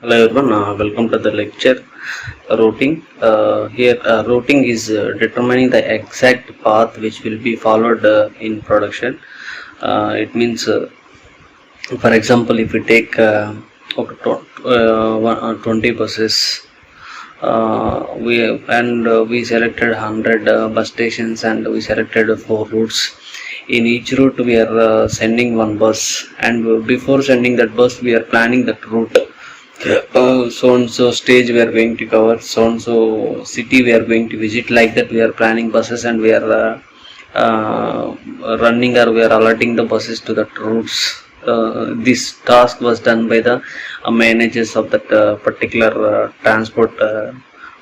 Hello everyone, welcome to the lecture routing. Here routing is determining the exact path which will be followed in production. It means, for example, if we take 20 buses, we selected 100 bus stations and we selected 4 routes. In each route we are sending one bus, and before sending that bus we are planning that route. So and so stage we are going to cover, so and so city we are going to visit. Like that we are planning buses, and we are running, or we are allotting the buses to the routes. This task was done by the managers of that particular transport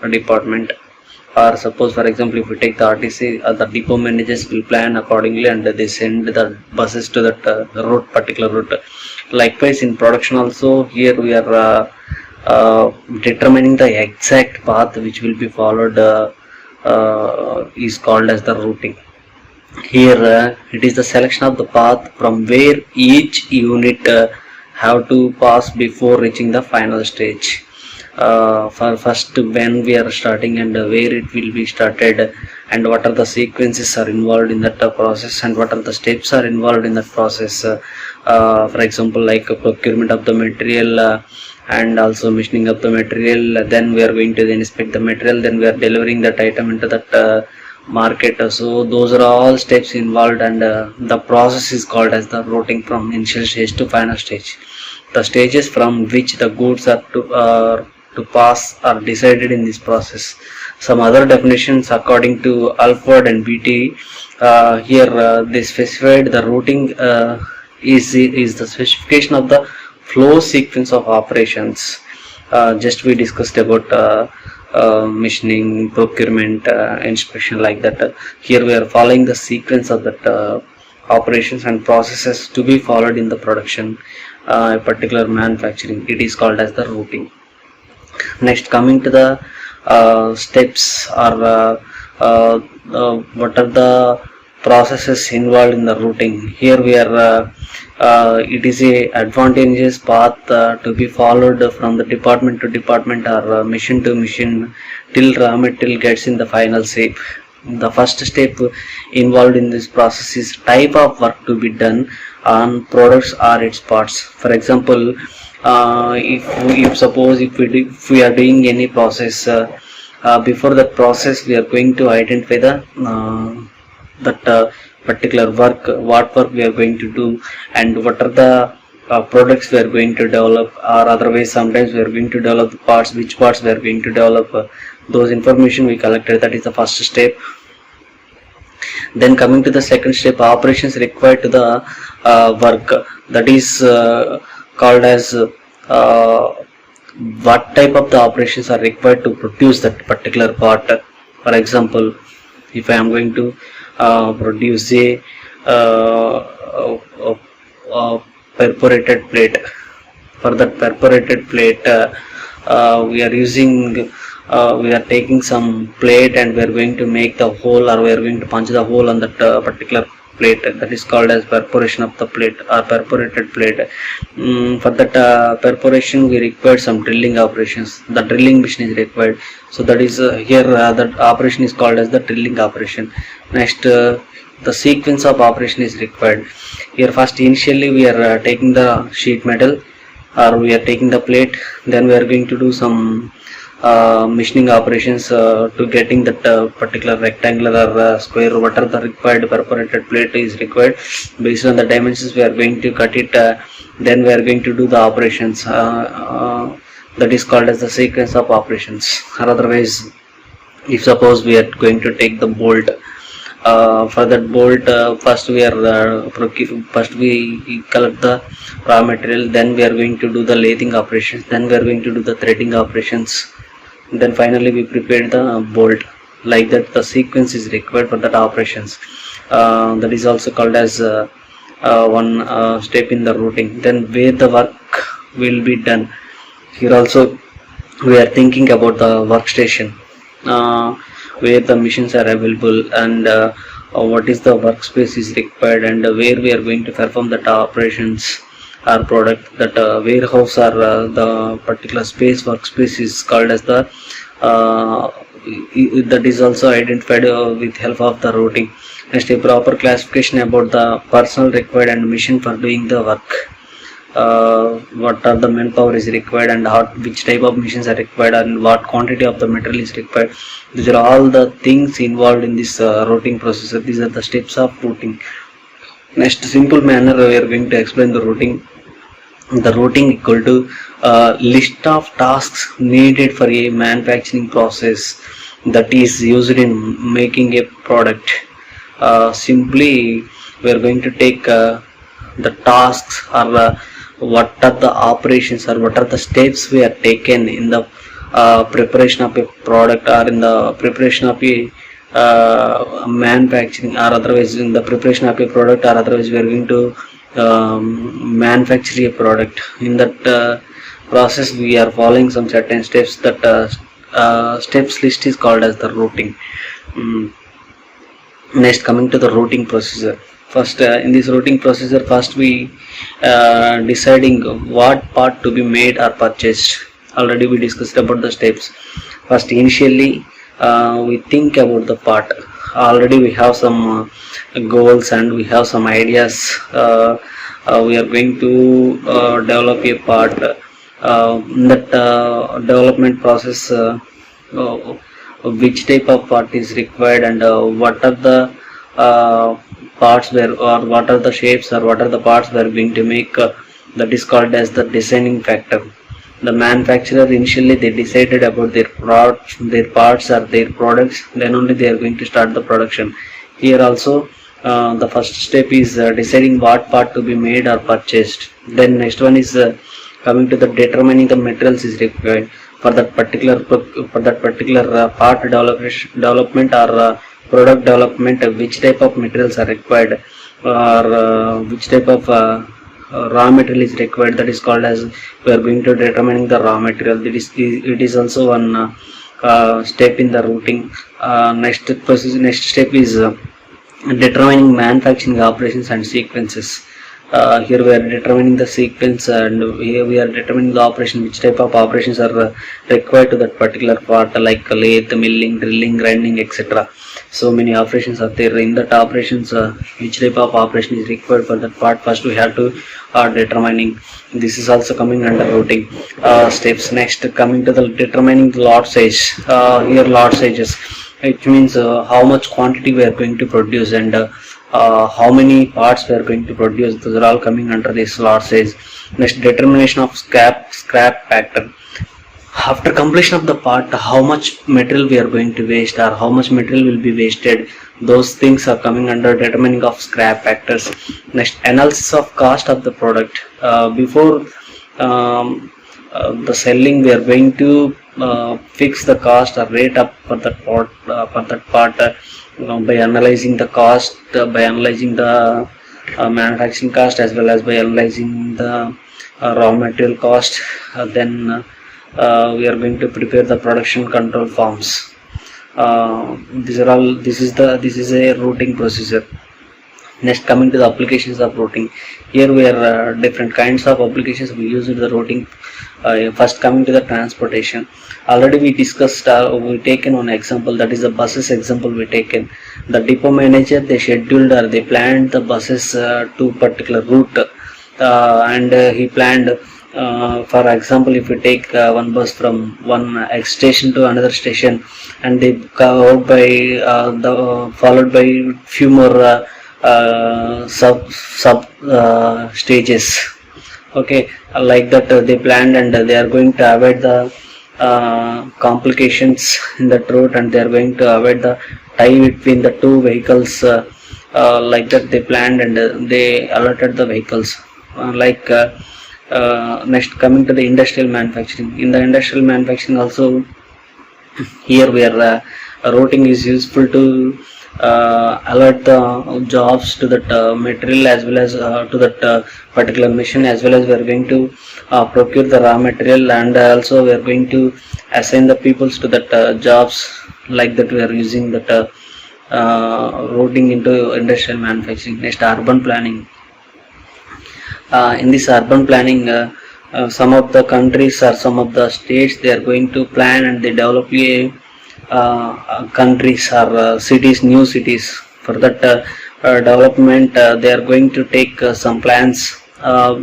department. Or suppose, for example, if we take the RTC, the depot managers will plan accordingly and they send the buses to that route, particular route. Likewise, in production also, here we are determining the exact path which will be followed is called as the routing. Here it is the selection of the path from where each unit have to pass before reaching the final stage. For first, when we are starting and where it will be started, and what are the sequences are involved in that process, and what are the steps are involved in that process. For example, like procurement of the material, and also machining of the material. Then we are going to then inspect the material, then we are delivering that item into that market. So those are all steps involved, and the process is called as the routing from initial stage to final stage. The stages from which the goods are to pass are decided in this process. Some other definitions according to Alford and BT, here they specified the routing is the specification of the flow sequence of operations. Just we discussed about machining, procurement, inspection, like that. Here we are following the sequence of that operations and processes to be followed in the production, particular manufacturing. It is called as the routing. Next, coming to the steps, or what are the processes involved in the routing. Here we are it is a advantageous path to be followed from the department to department, or machine to machine, till raw material gets in the final shape. The first step involved in this process is type of work to be done on products or its parts. For example, if we are doing any process, before that process we are going to identify the that particular work, what work we are going to do, and what are the products we are going to develop, or otherwise sometimes we are going to develop the parts, which parts we are going to develop. Those information we collected. That is the first step. Then coming to the second step, operations required to the work. That is called as what type of the operations are required to produce that particular part. For example, if I am going to produce a perforated plate, for that perforated plate we are using we are taking some plate, and we are going to make the hole, or we are going to punch the hole on that particular plate. That is called as perforation of the plate, or perforated plate. For that perforation we require some drilling operations. The drilling machine is required. So that is here that operation is called as the drilling operation. Next, the sequence of operation is required. Here first, initially we are taking the sheet metal, or we are taking the plate. Then we are going to do some machining operations to getting that particular rectangular or square, whatever the required perforated plate is required. Based on the dimensions we are going to cut it. Then we are going to do the operations. That is called as the sequence of operations. Or otherwise, if suppose we are going to take the bolt, for that bolt, first we are first we collect the raw material. Then we are going to do the lathing operations. Then we are going to do the threading operations. Then finally we prepare the bolt. Like that, the sequence is required for that operations. That is also called as one step in the routing. Then where the work will be done. Here also we are thinking about the workstation, where the machines are available, and what is the workspace is required, and where we are going to perform the operations. or product. That warehouse or the particular space, workspace is called as the that is also identified with help of the routing. Next, a proper classification about the personnel required and mission for doing the work. What are the manpower is required and which type of machines are required and what quantity of the material is required. These are all the things involved in this routing process. These are the steps of routing. Next, simple manner we are going to explain the routing. The routing equal to list of tasks needed for a manufacturing process that is used in making a product. Simply we are going to take the tasks or what are the operations or what are the steps we are taken in the preparation of a product or in the preparation of a manufacturing, or otherwise in the preparation of a product, or otherwise we are going to manufacture a product. In that process we are following some certain steps. That steps list is called as the routing. Next, coming to the routing procedure. First, in this routing procedure, first we deciding what part to be made or purchased. Already we discussed about the steps. First, initially we think about the part. Already we have some goals and we have some ideas. We are going to develop a part. That development process, which type of part is required and what are the parts where, or what are the shapes, or what are the parts we are going to make. That is called as the designing factor. The manufacturer initially they decided about their parts or their products, then only they are going to start the production. Here also the first step is deciding what part to be made or purchased. Then next one is coming to the determining the materials is required for that particular part development or product development. Which type of materials are required, or which type of raw material is required. That is called as we are going to determining the raw material. It is also one step in the routing. Next step is determining manufacturing operations and sequences. Here we are determining the sequence, and here we are determining the operation, which type of operations are required to that particular part, like lathe, milling, drilling, grinding, etc. So many operations are there. In that operations, which type of operation is required for that part, first we have to determining. This is also coming under routing steps. Next, coming to the determining the lot size. Here lot sizes, it means how much quantity we are going to produce and how many parts we are going to produce. Those are all coming under this lot size. Next, determination of scrap factor. After completion of the part, how much material we are going to waste or how much material will be wasted, those things are coming under determining of scrap factors. Next, analysis of cost of the product. Before the selling, we are going to fix the cost or rate up for that part by analyzing the cost, by analyzing the manufacturing cost, as well as by analyzing the raw material cost. Then we are going to prepare the production control forms. This is a routing procedure. Next, coming to the applications of routing. Here we are different kinds of applications we use in the routing. First, coming to the transportation. Already we discussed, we taken one example, that is the buses example we taken. The depot manager, they scheduled or they planned the buses to particular route, and he planned, for example, if we take one bus from one X station to another station, and they go out by followed by few more sub stages. Okay, like that they planned, and they are going to avoid the complications in that route, and they are going to avoid the tie between the two vehicles. Like that they planned, and they alerted the vehicles. Next, coming to the industrial manufacturing. In the industrial manufacturing also, here we are routing is useful to alert the jobs to that material, as well as to that particular machine, as well as we are going to procure the raw material, and also we are going to assign the peoples to that jobs. Like that we are using that routing into industrial manufacturing. Next, urban planning. In this urban planning, some of the countries or some of the states, they are going to plan and they develop countries or cities, new cities. For that development, they are going to take some plans.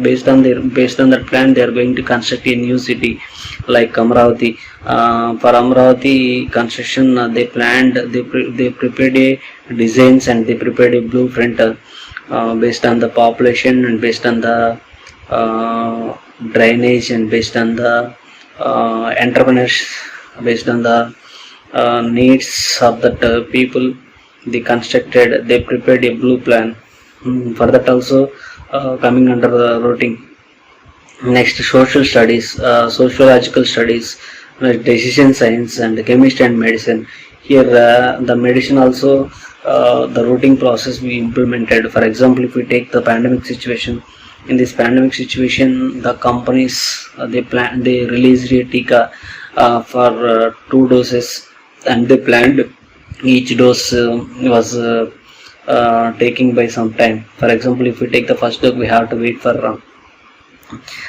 Based on that plan, they are going to construct a new city like Amravati. For Amravati construction, they planned, they prepared a designs and they prepared a blueprint based on the population and based on the drainage and based on the entrepreneurs, based on the needs of that people. They constructed, they prepared a blue plan. For that also coming under the routing. Next, social studies, sociological studies, decision science and chemistry and medicine. Here the medicine also, the routing process we implemented. For example, if we take the pandemic situation, in this pandemic situation, the companies they released a tika for 2 doses, and they planned each dose was taking by some time. For example, if we take the first dose, we have to wait for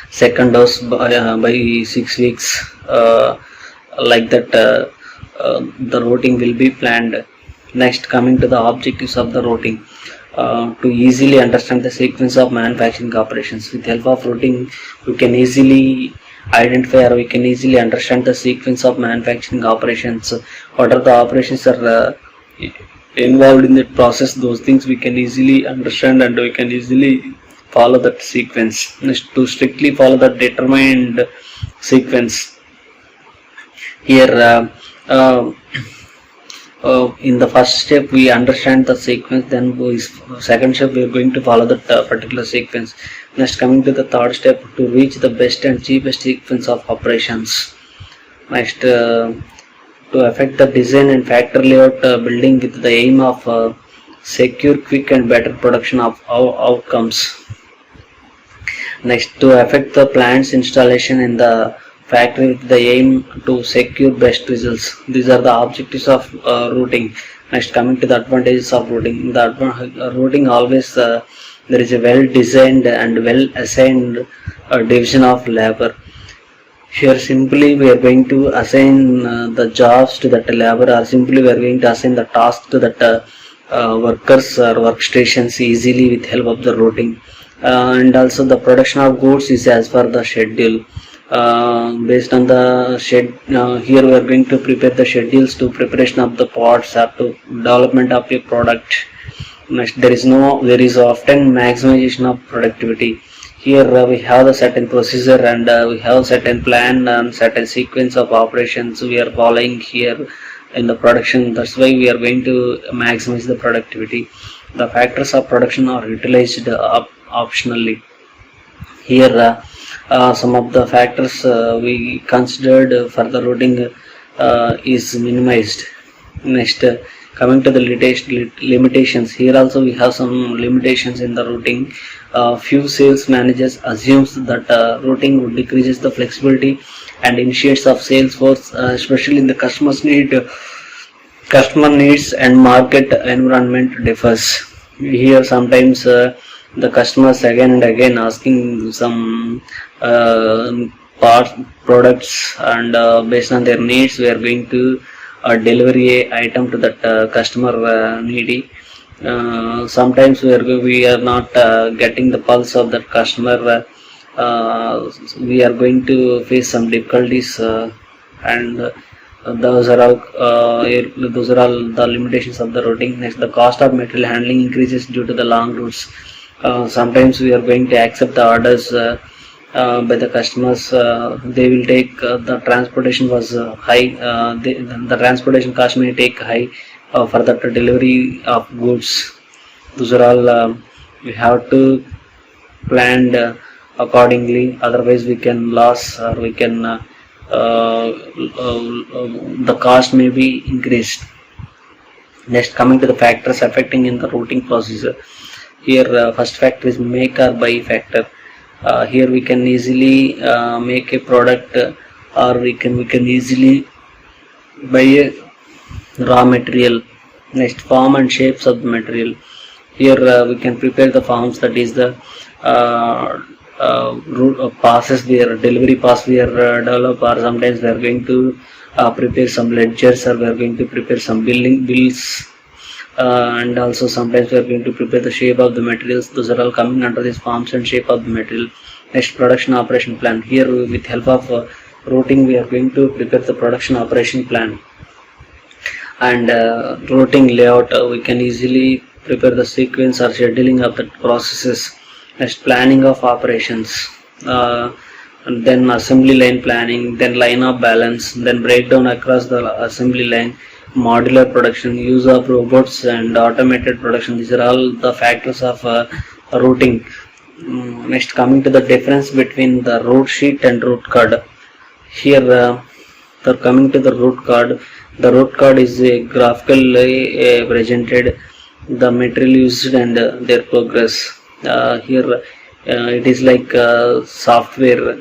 second dose by 6 weeks. Like that, the routing will be planned. Next, coming to the objectives of the routing. To easily understand the sequence of manufacturing operations, with help of routing, we can easily identify or we can easily understand the sequence of manufacturing operations. What are the operations are involved in that process? Those things we can easily understand and we can easily follow that sequence. To strictly follow the determined sequence. Here in the first step we understand the sequence, then second step we are going to follow that particular sequence. Next, coming to the third step, to reach the best and cheapest sequence of operations. Next, to affect the design and factory layout building with the aim of secure, quick and better production of outcomes. Next, to affect the plant's installation in the factory with the aim to secure best results. These are the objectives of routing. Next, coming to the advantages of routing. The routing always there is a well designed and well assigned division of labor. Here simply we are going to assign the jobs to that labor, or simply we are going to assign the task to that workers or workstations easily with help of the routing. And also the production of goods is as per the schedule. Based on the here we are going to prepare the schedules to preparation of the parts or to development of a product. Next, there is often maximization of productivity. Here we have a certain procedure and we have certain plan and certain sequence of operations we are following here in the production. That's why we are going to maximize the productivity. The factors of production are utilized optionally. Here some of the factors we considered for the routing is minimized. Next, coming to the limitations. Here also we have some limitations in the routing. Few sales managers assumes that routing would decreases the flexibility and initiates of sales force, especially in the customer needs and market environment differs. Here sometimes the customers again and again asking some products, and based on their needs we are going to deliver a item to that customer needy. Sometimes we are not getting the pulse of that customer. We are going to face some difficulties, and those are all the limitations of the routing. Next, the cost of material handling increases due to the long routes. Sometimes we are going to accept the orders by the customers. They will take the transportation was high. The transportation cost may take high for the delivery of goods. Those are all we have to plan accordingly. Otherwise, we can lose, or we can the cost may be increased. Next, coming to the factors affecting in the routing procedure. Here first factor is make or buy factor. Here we can easily make a product, or we can easily buy a raw material. Next, form and shapes of the material. Here we can prepare the forms, that is the passes their delivery pass we are develop, or sometimes we are going to prepare some ledgers, or we are going to prepare some bills, and also sometimes we are going to prepare the shape of the materials. Those are all coming under this forms and shape of the material. Next, production operation plan. Here with help of routing we are going to prepare the production operation plan, and routing layout we can easily prepare the sequence or scheduling of the processes. Next, planning of operations, and then assembly line planning, then line of balance, then breakdown across the assembly line, modular production, use of robots and automated production. These are all the factors of routing. Next, coming to the difference between the route sheet and route card. Here coming to the route card is a graphically presented the material used and their progress. Here it is like software.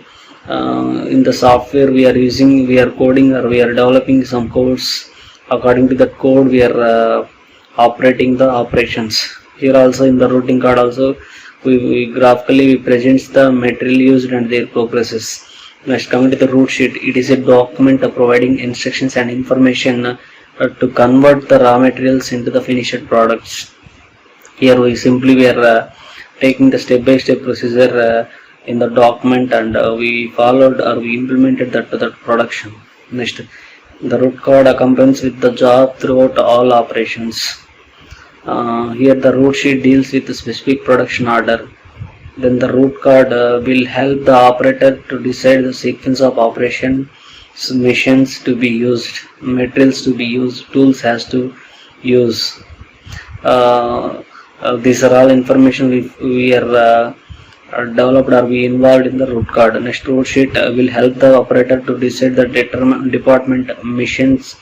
In the software we are coding, or we are developing some codes. According to the code we are operating the operations. Here also in the routing card also we graphically presents the material used and their progresses. Next, coming to the route sheet, it is a document providing instructions and information to convert the raw materials into the finished products. Here we are taking the step-by-step procedure in the document, and we followed or we implemented that to the production. Next, the route card accompanies with the job throughout all operations. Here the route sheet deals with the specific production order. Then the route card will help the operator to decide the sequence of operations, machines to be used, materials to be used, tools has to use. These are all information we are developed or we involved in the route card. Next, route sheet will help the operator to decide the department, missions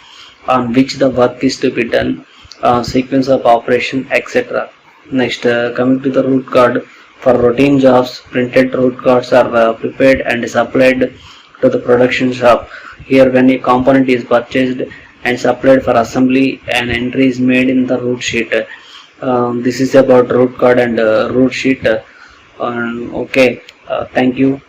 on which the work is to be done, sequence of operation, etc. Next, coming to the route card, for routine jobs, printed route cards are prepared and supplied to the production shop. Here, when a component is purchased and supplied for assembly, an entry is made in the route sheet. This is about route card and route sheet. Okay, thank you.